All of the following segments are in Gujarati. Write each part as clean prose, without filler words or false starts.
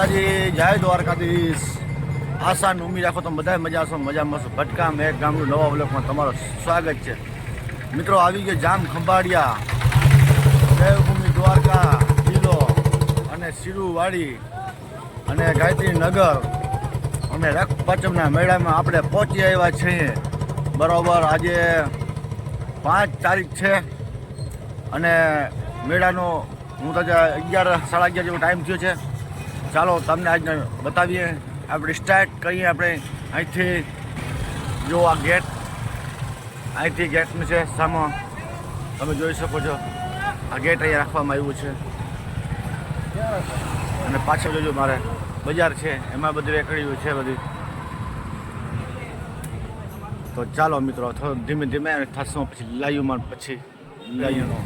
માતાજી, જય દ્વારકાધીશ। આશા ને ઉમ્મીદ રાખો તો બધા મજા છો, મજામાં છો। ભટકામ એક ગામનું નવા બ્લોકમાં તમારું સ્વાગત છે। મિત્રો આવી ગયા જામ ખંભાળિયા, દેવભૂમિ દ્વારકા જિલ્લો અને શિરુવાડી અને ગાયત્રી નગર અને રક્તપંચમના મેળામાં આપણે પહોંચી આવ્યા છીએ। બરાબર આજે 5 તારીખ છે અને મેળાનો હું તો 11 સાડા 11 જેવો ટાઈમ થયો છે। ચાલો તમને આજને બતાવીએ। આપણે સ્ટાર્ટ કરીએ। આપણે અહીંથી જો આ ગેટ, અહીંથી ગેટનું છે સામે તમે જોઈ શકો છો। આ ગેટ અહીંયા રાખવામાં આવ્યું છે અને પાછળ જોજો મારે બજાર છે, એમાં બધી રેકડીઓ છે બધી। તો ચાલો મિત્રો થોડું ધીમે ધીમે થશું, પછી લાઈવમાં પછી લાઈવનો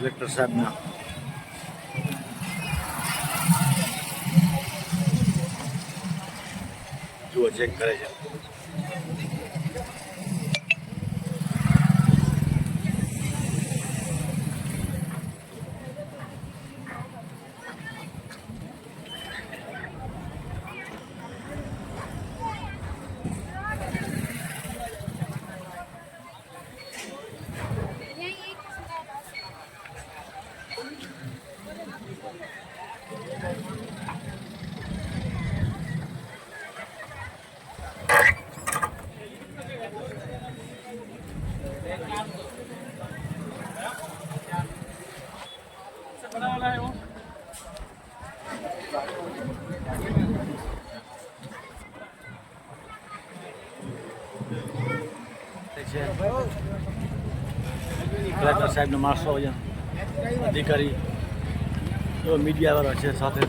કલેક્ટર સાહેબના જુઓ ચેક કરે છે। કલેક્ટર સાહેબનો માણસો અધિકારી મીડિયાવાળા છે સાથે।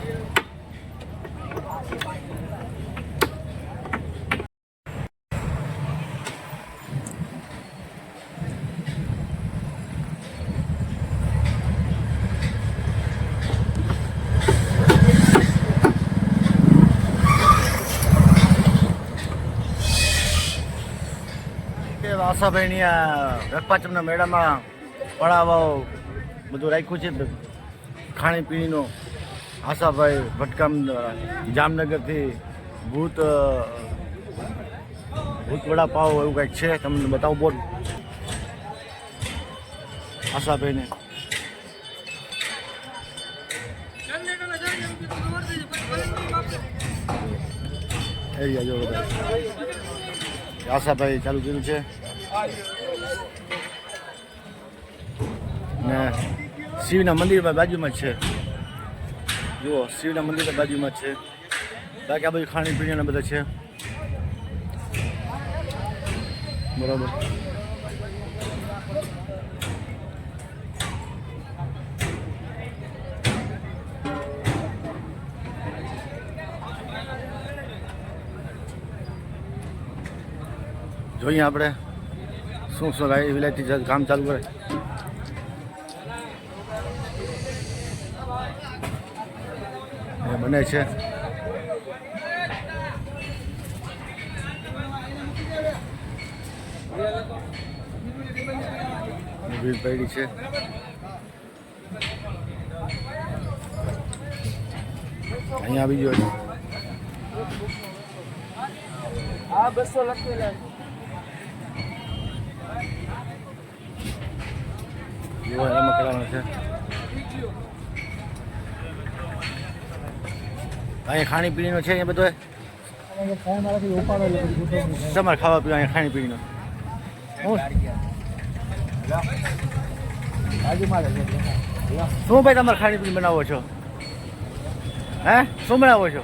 આશાભાઈની આ રક્તપંચમના મેળામાં પડાવાઓ બધું રાખ્યું છે ખાણીપીણીનો। આશાભાઈ ભટકામ જામનગરથી ભૂત વડાપાવ એવું કંઈક છે, તમને બતાવું બોલ આશાભાઈને। એરિયા જો બધા આશાભાઈ ચાલુ કર્યું છે ને શિવના મંદિર બાજુમાં જ છે। જુઓ શિવના મંદિર બાજુમાં જ છે, બાકી આ બધું ખાણીપીણીના બધા છે બરાબર। જોઈએ આપણે શું શું વિલાયતી કામ ચાલુ કરે। બને છે ભીડ પડી છે। અહીંયા આવી ગયો છે। આ 200 લખેલા એમાં કરવાનું છે. અહીંયા ખાણીપીણીનો છે અહીંયા બધો તમારે ખાવા પીવા અહીંયા ખાણીપીણીનો શું ભાઈ તમારે ખાણીપીણી બનાવો છો? હે શું બનાવો છો?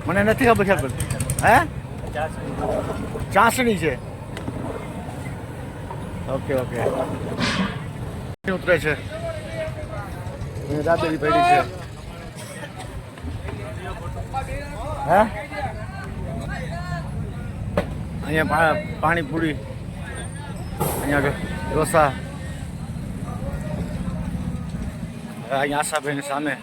મને નથી ખબર ખ્યાલ પડતી. હે ચાસણી છે. ઓકે ઓકે ઉતરે છે. દાબેલી પડી છે. હે અહીંયા પાણીપુરી, અહીંયા ઢોસા, અહીંયા આશાભાઈની સામે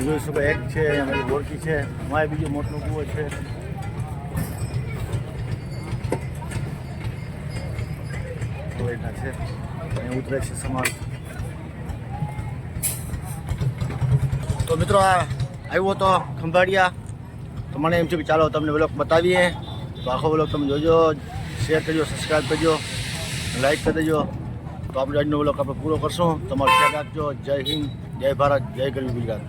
જોઈશું એક છે, અહીંયા મારી બોરકી છે, મારે બીજો મોટો કૂવો છે. છે અહીંયા ઉતરે છે સમાજ. તો મિત્રો આ આવ્યો તો ખંભાળિયા, તો મને એમ છે કે ચાલો તમને બ્લોગ બતાવીએ. તો આખો બ્લોગ તમે જોજો, શેર કરજો, સબસ્ક્રાઈબ કરજો, લાઈક કરી દેજો. તો આપણે આજનો બ્લોગ આપણે પૂરો કરશું. તમારો ખ્યાલ રાખજો. જય હિન્દ, જય ભારત, જય ગરવી ગુજરાત.